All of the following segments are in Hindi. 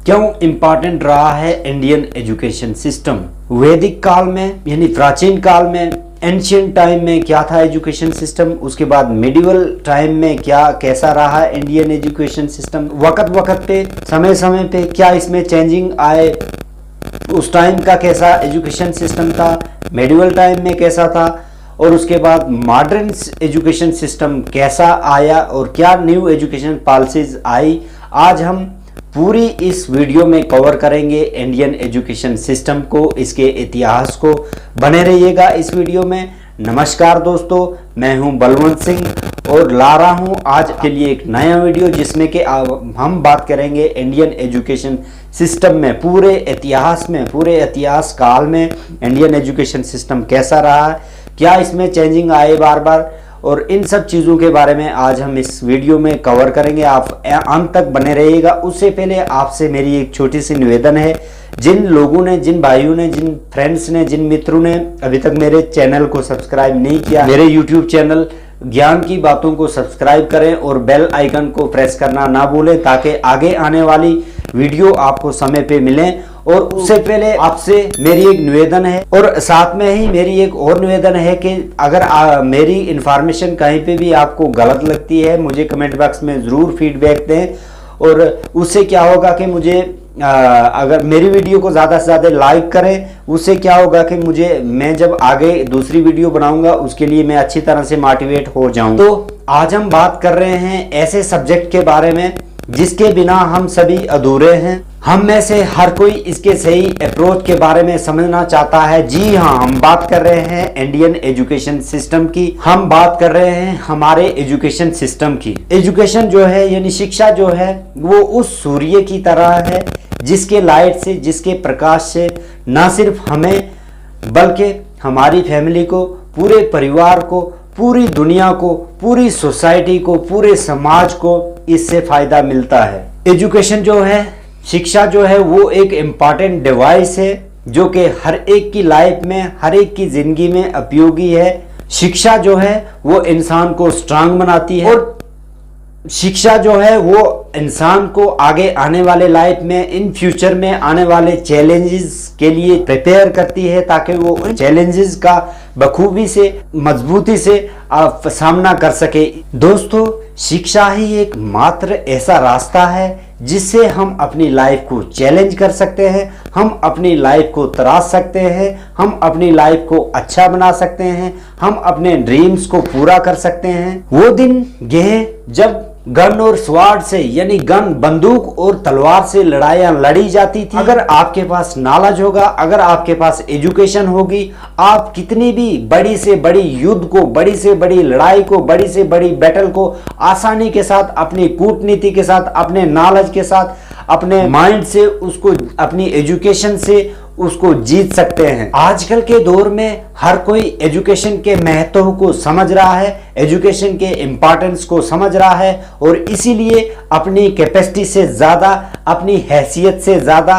क्यों इम्पॉर्टेंट रहा है इंडियन एजुकेशन सिस्टम? वैदिक काल में यानी प्राचीन काल में, एंशियंट टाइम में क्या था एजुकेशन सिस्टम, उसके बाद मिडिवल टाइम में क्या कैसा रहा इंडियन एजुकेशन सिस्टम, वक्त वक्त पे समय समय पे क्या इसमें चेंजिंग आए, उस टाइम का कैसा एजुकेशन सिस्टम था, मिडिवल टाइम में कैसा था, और उसके बाद मॉडर्न एजुकेशन सिस्टम कैसा आया और क्या न्यू एजुकेशन पॉलिसीज आई। आज हम पूरी इस वीडियो में कवर करेंगे इंडियन एजुकेशन सिस्टम को, इसके इतिहास को। बने रहिएगा इस वीडियो में। नमस्कार दोस्तों, मैं हूं बलवंत सिंह और ला रहा हूं आज के लिए एक नया वीडियो जिसमें कि हम बात करेंगे इंडियन एजुकेशन सिस्टम में, पूरे इतिहास काल में इंडियन एजुकेशन सिस्टम कैसा रहा, क्या इसमें चेंजिंग आए बार बार, और इन सब चीज़ों के बारे में आज हम इस वीडियो में कवर करेंगे। आप अंत तक बने रहिएगा। उससे पहले आपसे मेरी एक छोटी सी निवेदन है, जिन लोगों ने, जिन भाइयों ने, जिन फ्रेंड्स ने, जिन मित्रों ने अभी तक मेरे चैनल को सब्सक्राइब नहीं किया, मेरे यूट्यूब चैनल ज्ञान की बातों को सब्सक्राइब करें और बेल आइकन को प्रेस करना ना भूलें ताकि आगे आने वाली वीडियो आपको समय पे मिले। और उससे पहले आपसे मेरी एक निवेदन है, और साथ में ही मेरी एक और निवेदन है कि अगर मेरी इंफॉर्मेशन कहीं पे भी आपको गलत लगती है, मुझे कमेंट बॉक्स में ज़रूर फीडबैक दें। और उससे क्या होगा कि मुझे अगर मेरी वीडियो को ज़्यादा से ज़्यादा लाइक करें, उससे क्या होगा कि मैं जब आगे दूसरी वीडियो बनाऊंगा उसके लिए मैं अच्छी तरह से मोटिवेट हो जाऊं। तो आज हम बात कर रहे हैं ऐसे सब्जेक्ट के बारे में जिसके बिना हम सभी अधूरे हैं। हम में से हर कोई इसके सही अप्रोच के बारे में समझना चाहता है। जी हाँ, हम बात कर रहे हैं इंडियन एजुकेशन सिस्टम की, हम बात कर रहे हैं हमारे एजुकेशन सिस्टम की। एजुकेशन जो है यानी शिक्षा जो है वो उस सूर्य की तरह है जिसके लाइट से, जिसके प्रकाश से ना सिर्फ हमें बल्कि हमारी फैमिली को, पूरे परिवार को, पूरी दुनिया को, पूरी सोसाइटी को, पूरे समाज को इससे फायदा मिलता है। एजुकेशन जो है, शिक्षा जो है वो एक इम्पॉर्टेंट डिवाइस है जो कि हर एक की लाइफ में, हर एक की जिंदगी में उपयोगी है। शिक्षा जो है वो इंसान को स्ट्रांग बनाती है और शिक्षा जो है वो इंसान को आगे आने वाले लाइफ में, इन फ्यूचर में आने वाले चैलेंजेस के लिए प्रिपेयर करती है ताकि वो उन चैलेंजेस का बखूबी से, मजबूती से सामना कर सके। दोस्तों, शिक्षा ही एक मात्र ऐसा रास्ता है जिससे हम अपनी लाइफ को चैलेंज कर सकते हैं, हम अपनी लाइफ को तराश सकते हैं, हम अपनी लाइफ को अच्छा बना सकते हैं, हम अपने ड्रीम्स को पूरा कर सकते हैं। वो दिन गए जब गन और स्वार्ड से यानी गन, बंदूक और तलवार से लड़ाइयां लड़ी जाती थी। अगर आपके पास नॉलेज होगा, अगर आपके पास एजुकेशन होगी, आप कितनी भी बड़ी से बड़ी युद्ध को, बड़ी से बड़ी लड़ाई को, बड़ी से बड़ी बैटल को आसानी के साथ, अपनी कूटनीति के साथ, अपने नॉलेज के साथ, अपने माइंड से, उसको अपनी एजुकेशन से उसको जीत सकते हैं। आजकल के दौर में हर कोई एजुकेशन के महत्व को समझ रहा है, एजुकेशन के इम्पोर्टेंस को समझ रहा है और इसीलिए अपनी कैपेसिटी से ज़्यादा, अपनी हैसियत से ज़्यादा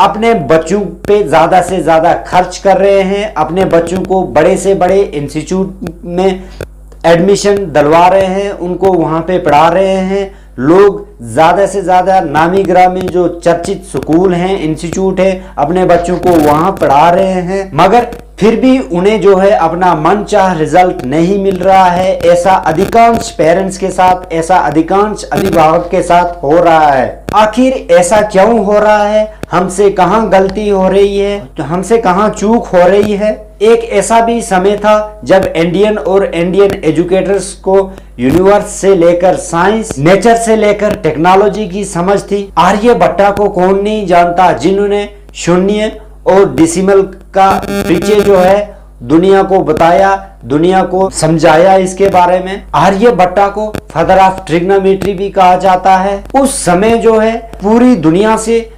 अपने बच्चों पे ज़्यादा से ज़्यादा खर्च कर रहे हैं। अपने बच्चों को बड़े से बड़े इंस्टीट्यूट में एडमिशन दिलवा रहे हैं, उनको वहाँ पे पढ़ा रहे हैं। लोग ज़्यादा से ज़्यादा नामी ग्रामी जो चर्चित स्कूल हैं, इंस्टीट्यूट है, अपने बच्चों को वहाँ पढ़ा रहे हैं, मगर फिर भी उन्हें जो है अपना मनचाह रिजल्ट नहीं मिल रहा है। ऐसा अधिकांश पेरेंट्स के साथ, ऐसा अधिकांश अभिभावक के साथ हो रहा है। आखिर ऐसा क्यों हो रहा है? हमसे कहाँ गलती हो रही है, तो हमसे कहाँ चूक हो रही है? एक ऐसा भी समय था जब इंडियन एजुकेटर्स को यूनिवर्स से लेकर साइंस, नेचर से लेकर टेक्नोलॉजी की समझ थी। आर्यभट्टा को कौन नहीं जानता, जिन्होंने शून्य और डेसिमल का पीछे जो है दुनिया को बताया, दुनिया को समझाया इसके बारे में। आर्यभट्टा को फादर ऑफ ट्रिग्नोमेट्री भी कहा जाता है। उस समय जो है पूरी दुनिया से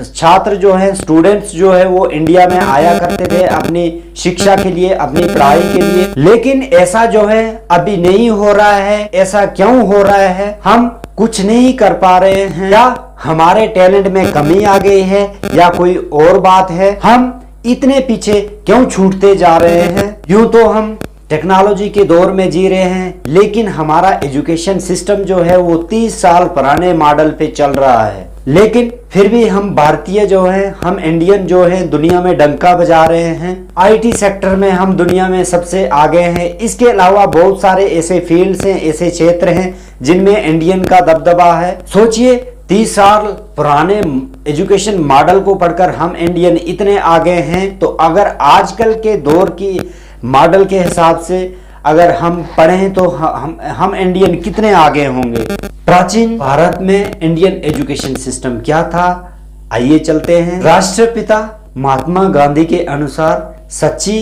छात्र जो है, स्टूडेंट्स जो है वो इंडिया में आया करते थे अपनी शिक्षा के लिए, अपनी पढ़ाई के लिए। लेकिन ऐसा जो है अभी नहीं हो रहा है। ऐसा क्यों हो रहा है? हम कुछ नहीं कर पा रहे हैं, या हमारे टैलेंट में कमी आ गई है, या कोई और बात है? हम इतने पीछे क्यों छूटते जा रहे हैं? यूं तो हम टेक्नोलॉजी के दौर में जी रहे हैं, लेकिन हमारा एजुकेशन सिस्टम जो है वो 30 साल पुराने मॉडल पे चल रहा है। लेकिन फिर भी हम भारतीय जो है, हम इंडियन जो है दुनिया में डंका बजा रहे हैं। आईटी सेक्टर में हम दुनिया में सबसे आगे हैं। इसके अलावा बहुत सारे ऐसे फील्ड्स हैं, ऐसे क्षेत्र हैं जिनमें इंडियन का दबदबा है। सोचिए 30 साल पुराने एजुकेशन मॉडल को पढ़कर हम इंडियन इतने आगे हैं, तो अगर आजकल के दौर की मॉडल के हिसाब से अगर हम पढ़ें तो हम इंडियन कितने आगे होंगे। प्राचीन भारत में इंडियन एजुकेशन सिस्टम क्या था, आइए चलते हैं। राष्ट्रपिता महात्मा गांधी के अनुसार सच्ची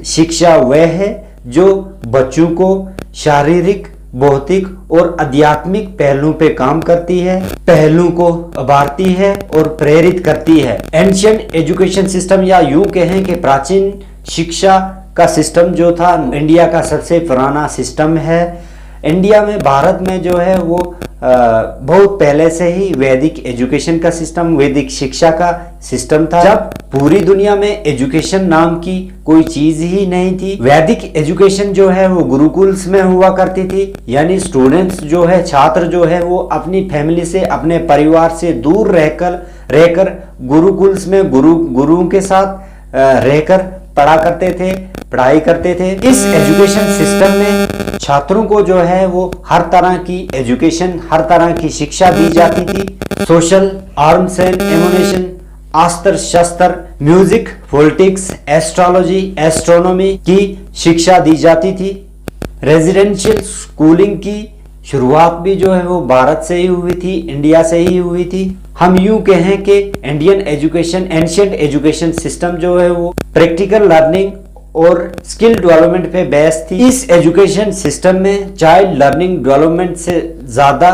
शिक्षा वह है जो बच्चों को शारीरिक, भौतिक और आध्यात्मिक पहलुओं पे काम करती है, पहलुओं को उभारती है और प्रेरित करती है। एंशिएंट एजुकेशन सिस्टम, या यूं कहें कि प्राचीन शिक्षा का सिस्टम जो था, इंडिया का सबसे पुराना सिस्टम है। इंडिया में, भारत में जो है वो बहुत पहले से ही वैदिक एजुकेशन का सिस्टम, वैदिक शिक्षा का सिस्टम था, जब पूरी दुनिया में एजुकेशन नाम की कोई चीज ही नहीं थी। वैदिक एजुकेशन जो है वो गुरुकुल्स में हुआ करती थी, यानी स्टूडेंट्स जो है, छात्र जो है वो अपनी फैमिली से, अपने परिवार से दूर रहकर गुरुकुल्स में गुरुओं के साथ रहकर पढ़ाई करते थे। इस एजुकेशन सिस्टम में छात्रों को जो है वो हर तरह की एजुकेशन, हर तरह की शिक्षा दी जाती थी। सोशल, आर्म्स एंड एमुनेशन, अस्त्र शस्त्र, म्यूजिक, पॉलिटिक्स, एस्ट्रोलॉजी, एस्ट्रोनॉमी की शिक्षा दी जाती थी। रेजिडेंशियल स्कूलिंग की शुरुआत भी जो है वो भारत से ही हुई थी, इंडिया से ही हुई थी। हम यूं कहें कि Indian education, ancient education system जो है वो प्रैक्टिकल लर्निंग और स्किल डेवलपमेंट पे बेस्ड थी। इस एजुकेशन सिस्टम में चाइल्ड लर्निंग डेवलपमेंट से ज्यादा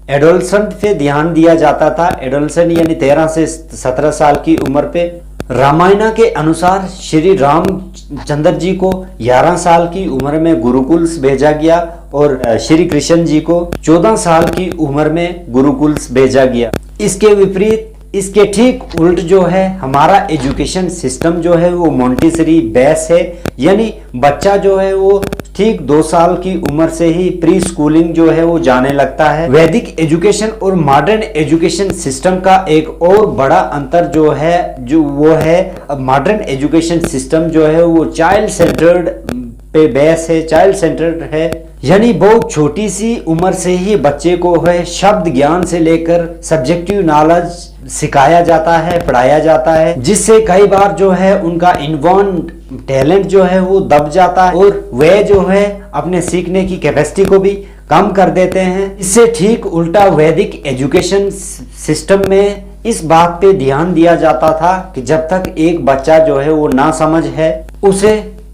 एडोलसेंट पे ध्यान दिया जाता था। एडोलसेंट यानी 13 से 17 साल की उम्र पे। रामायण के अनुसार श्री रामचंद्र जी को 11 साल की उम्र में गुरुकुल्स भेजा गया और श्री कृष्ण जी को 14 साल की उम्र में गुरुकुल्स भेजा गया। इसके विपरीत, इसके ठीक उल्ट जो है हमारा एजुकेशन सिस्टम जो है वो मोंटेसरी बेस है, यानी बच्चा जो है वो ठीक 2 साल की उम्र से ही प्री स्कूलिंग जो है वो जाने लगता है। वैदिक एजुकेशन और मॉडर्न एजुकेशन सिस्टम का एक और बड़ा अंतर जो है मॉडर्न एजुकेशन सिस्टम जो है वो चाइल्ड सेंटर्ड पे बेस है, चाइल्ड सेंटर्ड है, यानी बहुत छोटी सी उम्र से ही बच्चे को है शब्द ज्ञान से लेकर सब्जेक्टिव नॉलेज सिखाया जाता है, पढ़ाया जाता है, जिससे कई बार जो है उनका इनबॉर्न टैलेंट जो है वो दब जाता है और वे जो है अपने सीखने की कैपेसिटी को भी कम कर देते हैं। इससे ठीक उल्टा वैदिक एजुकेशन सिस्टम में इस बात पे ध्यान दिया जाता था कि जब तक एक बच्चा जो है वो ना समझ है, उसे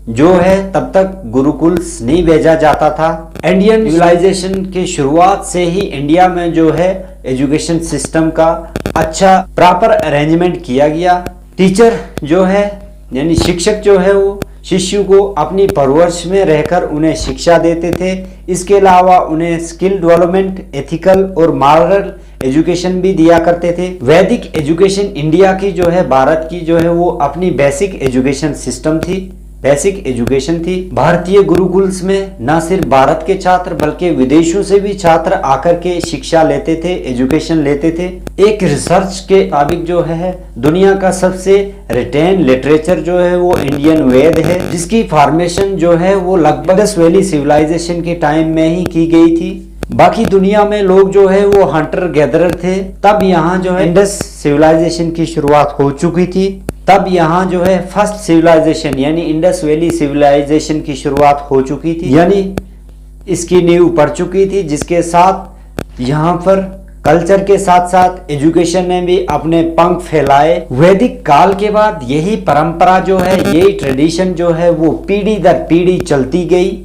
जो है तब तक गुरुकुल्स नहीं भेजा जाता था। इंडियन सिविलाइजेशन की शुरुआत से ही इंडिया में जो है एजुकेशन सिस्टम का अच्छा प्रॉपर अरेंजमेंट किया गया। टीचर जो है यानी शिक्षक जो है वो शिष्य को अपनी परवरिश में रहकर उन्हें शिक्षा देते थे। इसके अलावा उन्हें स्किल डेवलपमेंट, एथिकल और मॉरल एजुकेशन भी दिया करते थे। वैदिक एजुकेशन इंडिया की जो है, भारत की जो है वो अपनी बेसिक एजुकेशन सिस्टम थी, बेसिक एजुकेशन थी। भारतीय गुरुकुल्स में न सिर्फ भारत के छात्र बल्कि विदेशों से भी छात्र आकर के शिक्षा लेते थे, एजुकेशन लेते थे। एक रिसर्च के मुताबिक जो है दुनिया का सबसे रिटेन लिटरेचर जो है वो इंडियन वेद है, जिसकी फॉर्मेशन जो है वो लगभग इंडस वैली सिविलाइजेशन के टाइम में ही की गई थी। बाकी दुनिया में लोग जो है वो हंटर गैदरर थे, तब यहाँ जो है इंडस सिविलाइजेशन की शुरुआत हो चुकी थी। तब यहाँ जो है फर्स्ट सिविलाइजेशन यानी इंडस वैली सिविलाइजेशन की शुरुआत हो चुकी थी, यानी इसकी नींव पड़ चुकी थी, जिसके साथ यहाँ पर कल्चर के साथ साथ एजुकेशन ने भी अपने पंख फैलाए। वैदिक काल के बाद यही परंपरा जो है, यही ट्रेडिशन जो है वो पीढ़ी दर पीढ़ी चलती गई।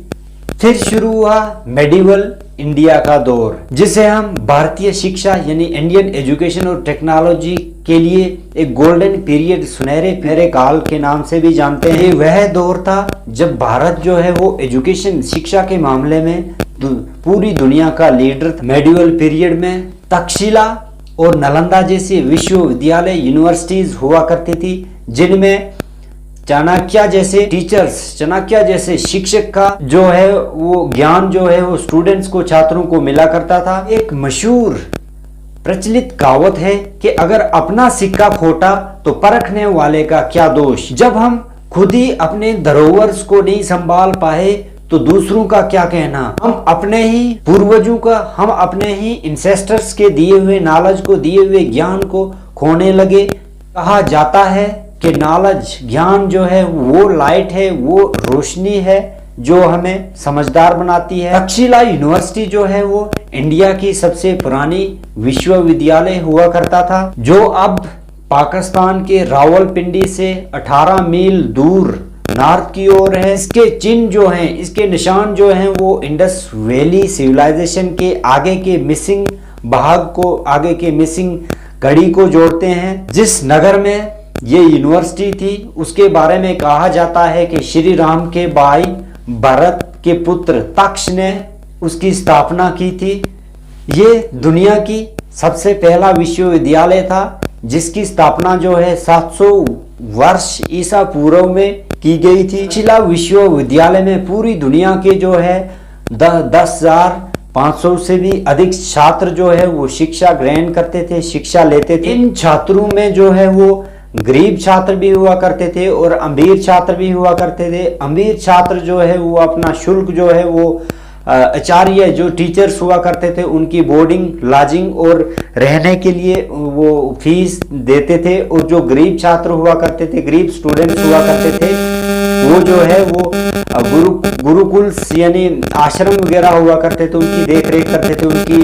फिर शुरू हुआ मेडिवल इंडिया का दौर, जिसे हम भारतीय शिक्षा यानी इंडियन एजुकेशन और टेक्नोलॉजी के लिए एक गोल्डन पीरियड, सुनहरे काल के नाम से भी जानते हैं। वह दौर था जब भारत जो है वो एजुकेशन, शिक्षा के मामले में पूरी दुनिया का लीडर था। मेडिवल पीरियड में तक्षशिला और नालंदा जैसी विश्वविद्यालय, यूनिवर्सिटीज हुआ करती थी, जिनमें चाणक्य जैसे टीचर्स, चाणक्य जैसे शिक्षक का जो है वो ज्ञान जो है वो स्टूडेंट्स को, छात्रों को मिला करता था। एक मशहूर प्रचलित कहावत है कि अगर अपना सिक्का खोटा तो परखने वाले का क्या दोष। जब हम खुद ही अपने धरोहर को नहीं संभाल पाए तो दूसरों का क्या कहना। हम अपने ही पूर्वजों का, हम अपने ही इंसेस्टर्स के दिए हुए नॉलेज को, दिए हुए ज्ञान को खोने लगे। कहा जाता है कि नॉलेज, ज्ञान जो है वो लाइट है, वो रोशनी है जो हमें समझदार बनाती है। तक्षशिला यूनिवर्सिटी जो है वो इंडिया की सबसे पुरानी विश्वविद्यालय हुआ करता था, जो अब पाकिस्तान के रावलपिंडी से 18 मील दूर नॉर्थ की ओर है। इसके चिन्ह जो हैं, इसके निशान जो हैं वो इंडस वैली सिविलाइजेशन के आगे के मिसिंग भाग को, आगे के मिसिंग कड़ी को जोड़ते हैं। जिस नगर में ये यूनिवर्सिटी थी उसके बारे में कहा जाता है कि श्री राम के भाई भरत के पुत्र तक्ष ने उसकी स्थापना की थी। ये दुनिया की सबसे पहला विश्वविद्यालय था जिसकी स्थापना जो है 700 वर्ष ईसा पूर्व में की गई थी। तक्षशिला विश्वविद्यालय में पूरी दुनिया के जो है 10,500 से भी अधिक छात्र जो है वो शिक्षा ग्रहण करते थे, शिक्षा लेते थे। इन छात्रों में जो है वो गरीब छात्र भी हुआ करते थे और अमीर छात्र भी हुआ करते थे। अमीर छात्र जो है वो अपना शुल्क जो है वो आचार्य जो टीचर्स हुआ करते थे उनकी बोर्डिंग, लॉजिंग और रहने के लिए वो फीस देते थे। और जो गरीब छात्र हुआ करते थे, गरीब स्टूडेंट्स हुआ करते थे, वो जो है वो गुरुकुल यानी आश्रम वगैरह हुआ करते थे, उनकी देख रेख करते थे, उनकी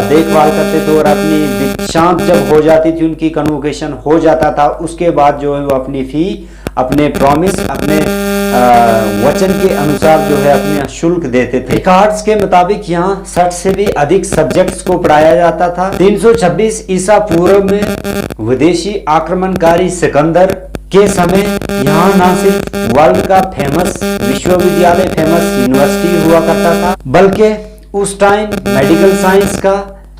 देखभाल करते थे। और अपनी दीक्षांत जब हो जाती थी, उनकी कन्वोकेशन हो जाता था, उसके बाद जो है वो अपनी फी, अपने प्रॉमिस, अपने वचन के अनुसार जो है अपने शुल्क देते थे। रिकॉर्ड्स के मुताबिक यहाँ 60 से भी अधिक सब्जेक्ट्स को पढ़ाया जाता था। 326 ईसा पूर्व में विदेशी आक्रमणकारी सिकंदर के समय यहाँ न सिर्फ वर्ल्ड का फेमस विश्वविद्यालय, फेमस यूनिवर्सिटी हुआ करता था, बल्कि उस टाइम मेडिकल साइंस का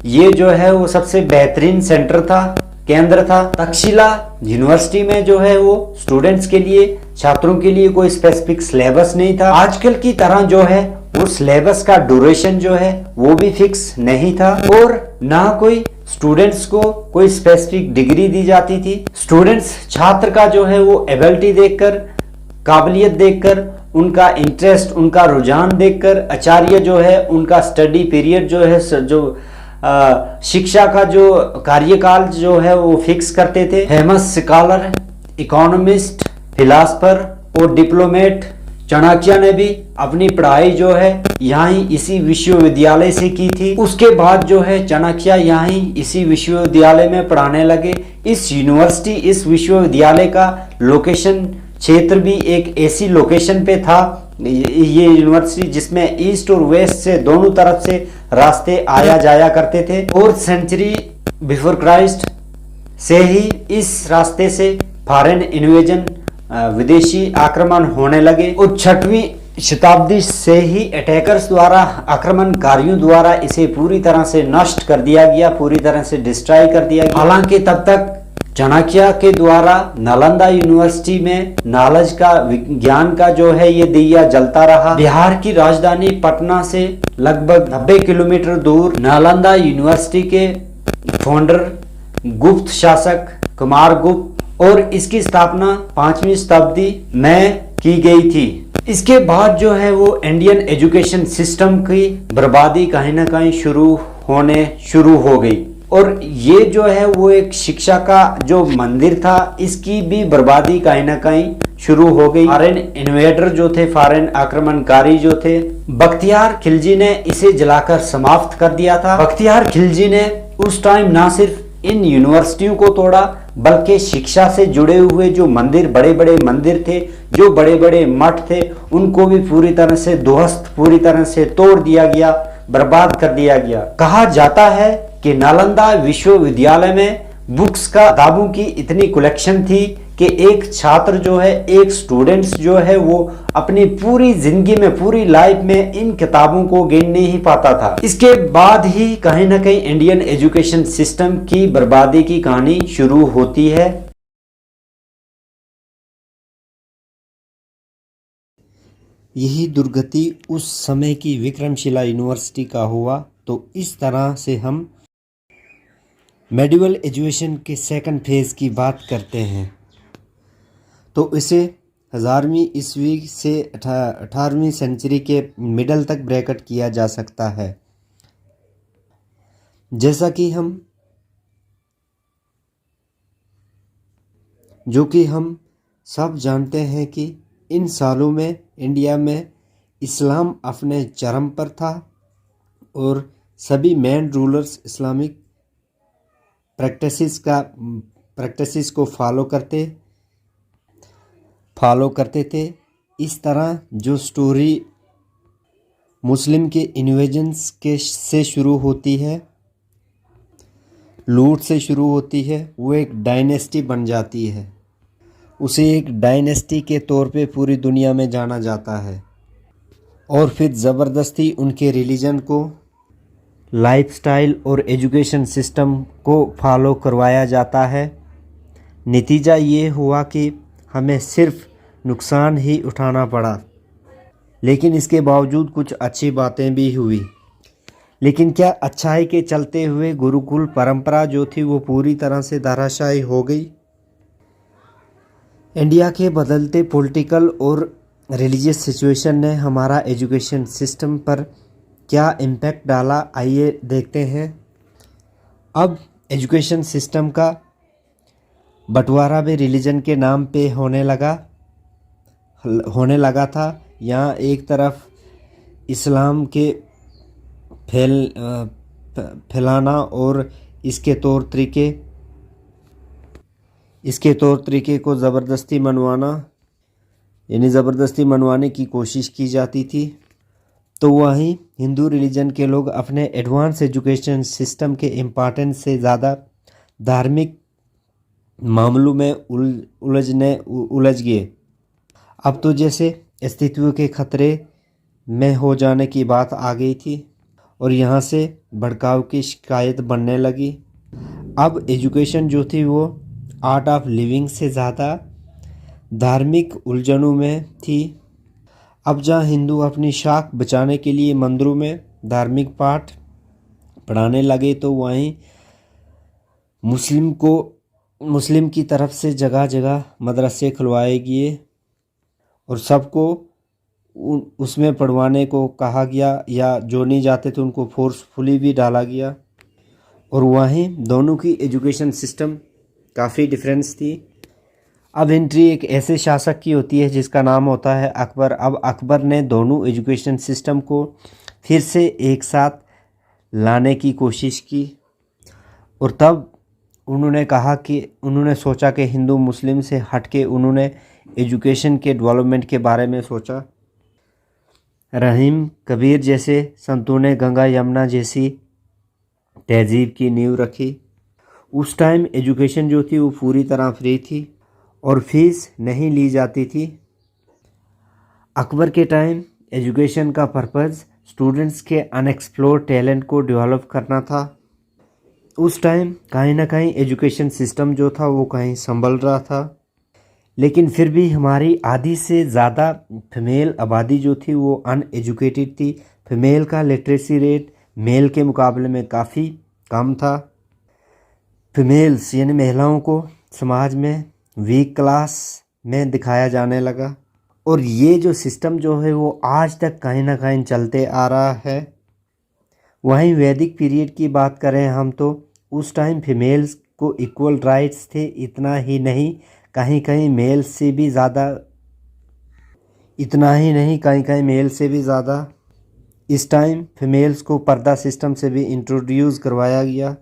ये जो है वो सबसे बेहतरीन सेंटर था, केंद्र था। तक्षशिला यूनिवर्सिटी में जो है वो स्टूडेंट्स के लिए, छात्रों के लिए कोई स्पेसिफिक सिलेबस नहीं था। आजकल की तरह जो है वो सिलेबस का ड्यूरेशन जो है वो भी फिक्स नहीं था और ना कोई स्टूडेंट्स को कोई स्पेसिफिक डिग्री दी जाती थी। स्टूडेंट्स, छात्र का जो है वो एबिलिटी देखकर, काबिलियत देखकर, उनका इंटरेस्ट, उनका रुझान देखकर आचार्य जो है उनका स्टडी पीरियड जो है, जो शिक्षा का जो कार्यकाल जो है वो फिक्स करते थे। फेमस स्कॉलर, इकोनॉमिस्ट, फिलासफर और डिप्लोमेट चाणक्य ने भी अपनी पढ़ाई जो है यहाँ ही इसी विश्वविद्यालय से की थी। उसके बाद जो है चाणक्य यहाँ ही इसी विश्वविद्यालय में पढ़ाने लगे। इस यूनिवर्सिटी, इस विश्वविद्यालय का लोकेशन क्षेत्र भी एक ऐसी लोकेशन पे था, ये यूनिवर्सिटी जिसमें ईस्ट और वेस्ट से दोनों तरफ से रास्ते आया जाया करते थे। 4th सेंचुरी बिफोर क्राइस्ट से ही इस रास्ते से फॉरेन इन्वेजन, विदेशी आक्रमण होने लगे और 6वीं शताब्दी से ही अटैकर्स द्वारा, आक्रमणकारियों द्वारा इसे पूरी तरह से नष्ट कर दिया गया, पूरी तरह से डिस्ट्रॉय कर दिया गया। हालांकि तब तक चाणक्य के द्वारा नालंदा यूनिवर्सिटी में नॉलेज का, विज्ञान का जो है ये दिया जलता रहा। बिहार की राजधानी पटना से लगभग 90 किलोमीटर दूर नालंदा यूनिवर्सिटी के फाउंडर गुप्त शासक कुमारगुप्त और इसकी स्थापना 5वीं शताब्दी में की गई थी। इसके बाद जो है वो इंडियन एजुकेशन सिस्टम की बर्बादी कहीं ना कहीं शुरू हो गई और ये जो है वो एक शिक्षा का जो मंदिर था इसकी भी बर्बादी कहीं ना कहीं शुरू हो गई। फॉरेन इन्वेडर जो थे, फॉरेन आक्रमणकारी जो थे, बख्तियार खिलजी ने इसे जलाकर समाप्त कर दिया था। बख्तियार खिलजी ने उस टाइम ना सिर्फ इन यूनिवर्सिटियों को तोड़ा बल्कि शिक्षा से जुड़े हुए जो मंदिर, बड़े बड़े मंदिर थे, जो बड़े बड़े मठ थे, उनको भी पूरी तरह से ध्वस्त, पूरी तरह से तोड़ दिया गया, बर्बाद कर दिया गया। कहा जाता है कि नालंदा विश्वविद्यालय में बुक्स का, किताबों की इतनी कलेक्शन थी कि एक छात्र जो है, एक स्टूडेंट्स जो है वो अपनी पूरी जिंदगी में, पूरी लाइफ में इन किताबों को गिन नहीं पाता था। इसके बाद ही कहीं ना कहीं इंडियन एजुकेशन सिस्टम की बर्बादी की कहानी शुरू होती है। यही दुर्गति उस समय की विक्रमशिला यूनिवर्सिटी का हुआ। तो इस तरह से हम मेडिवल एजुकेशन के सेकंड फेज़ की बात करते हैं तो इसे 1000वीं ईस्वी से 18वीं सेंचुरी के मिडल तक ब्रैकेट किया जा सकता है। जैसा कि हम सब जानते हैं कि इन सालों में इंडिया में इस्लाम अपने चरम पर था और सभी मेन रूलर्स इस्लामिक प्रैक्टिसेस को फॉलो करते थे। इस तरह जो स्टोरी मुस्लिम के इन्वेजन्स से शुरू होती है, लूट से शुरू होती है, वो एक डायनेस्टी बन जाती है। उसे एक डायनेस्टी के तौर पे पूरी दुनिया में जाना जाता है और फिर ज़बरदस्ती उनके रिलीजन को, लाइफस्टाइल और एजुकेशन सिस्टम को फॉलो करवाया जाता है। नतीजा ये हुआ कि हमें सिर्फ नुकसान ही उठाना पड़ा, लेकिन इसके बावजूद कुछ अच्छी बातें भी हुई। लेकिन क्या अच्छाई के चलते हुए गुरुकुल परंपरा जो थी वो पूरी तरह से धराशायी हो गई? इंडिया के बदलते पॉलिटिकल और रिलीजियस सिचुएशन ने हमारा एजुकेशन सिस्टम पर क्या इम्पैक्ट डाला, आइए देखते हैं। अब एजुकेशन सिस्टम का बंटवारा भी रिलीजन के नाम पे होने लगा था। यहाँ एक तरफ इस्लाम के फैलाना और इसके तौर तरीके को ज़बरदस्ती मनवाने की कोशिश की जाती थी। तो वहीं हिंदू रिलीजन के लोग अपने एडवांस एजुकेशन सिस्टम के इम्पोर्टेंस से ज़्यादा धार्मिक मामलों में उलझ गए। अब तो जैसे अस्तित्व के खतरे में हो जाने की बात आ गई थी और यहाँ से भड़काव की शिकायत बनने लगी। अब एजुकेशन जो थी वो आर्ट ऑफ लिविंग से ज़्यादा धार्मिक उलझनों में थी। अब जहाँ हिंदू अपनी शाख बचाने के लिए मंदिरों में धार्मिक पाठ पढ़ाने लगे, तो वहीं मुस्लिम की तरफ से जगह जगह मदरसे खुलवाए गए और सबको उसमें पढ़वाने को कहा गया, या जो नहीं जाते थे उनको फोर्सफुली भी डाला गया। और वहीं दोनों की एजुकेशन सिस्टम काफ़ी डिफरेंस थी। अब एंट्री एक ऐसे शासक की होती है जिसका नाम होता है अकबर। अब अकबर ने दोनों एजुकेशन सिस्टम को फिर से एक साथ लाने की कोशिश की और तब उन्होंने सोचा कि हिंदू मुस्लिम से हटके उन्होंने एजुकेशन के डेवलपमेंट के बारे में सोचा। रहीम कबीर जैसे संतों ने गंगा यमुना जैसी तहजीब की नींव रखी। उस टाइम एजुकेशन जो थी वो पूरी तरह फ्री थी और फीस नहीं ली जाती थी। अकबर के टाइम एजुकेशन का पर्पज़ स्टूडेंट्स के अनएक्सप्लोर्ड टैलेंट को डेवलप करना था। उस टाइम कहीं ना कहीं एजुकेशन सिस्टम जो था वो कहीं संभल रहा था, लेकिन फिर भी हमारी आधी से ज़्यादा फीमेल आबादी जो थी वो अनएजुकेटेड थी। फीमेल का लिटरेसी रेट मेल के मुकाबले में काफ़ी कम था। फीमेल्स यानी महिलाओं को समाज में वीक क्लास में दिखाया जाने लगा और ये जो सिस्टम जो है वो आज तक कहीं ना कहीं चलते आ रहा है। वहीं वैदिक पीरियड की बात करें हम तो उस टाइम फीमेल्स को इक्वल राइट्स थे। इतना ही नहीं, कहीं कहीं मेल से भी ज़्यादा इस टाइम फीमेल्स को पर्दा सिस्टम से भी इंट्रोड्यूस करवाया गया।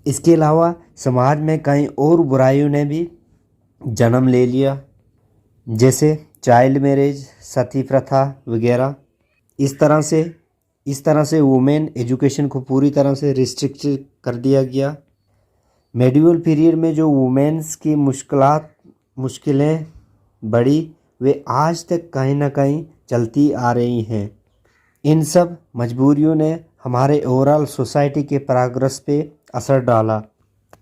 इसके अलावा समाज में कई और बुराइयों ने भी जन्म ले लिया, जैसे चाइल्ड मैरिज, सती प्रथा वगैरह। इस तरह से वुमेन एजुकेशन को पूरी तरह से रिस्ट्रिक्ट कर दिया गया। मेडिवल पीरियड में जो वुमेन्स की मुश्किलें बढ़ी वे आज तक कहीं ना कहीं चलती आ रही हैं। इन सब मजबूरियों ने हमारे ओवरऑल सोसाइटी के प्रोग्रेस पे असर डाला।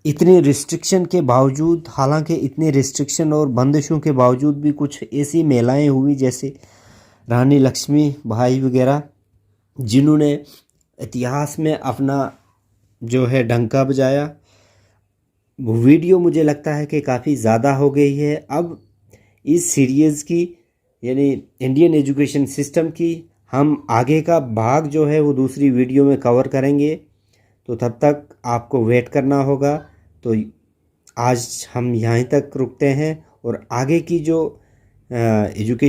इतनी रिस्ट्रिक्शन के बावजूद, हालांकि इतनी रिस्ट्रिक्शन और बंदिशों के बावजूद भी कुछ ऐसी महिलाएं हुई जैसे रानी लक्ष्मीबाई वगैरह, जिन्होंने इतिहास में अपना जो है डंका बजाया वीडियो मुझे लगता है कि काफ़ी ज़्यादा हो गई है। अब इस सीरीज़ की यानी इंडियन एजुकेशन सिस्टम की हम आगे का भाग जो है वो दूसरी वीडियो में कवर करेंगे, तो तब तक आपको वेट करना होगा। तो आज हम यहीं तक रुकते हैं और आगे की जो एजुकेशन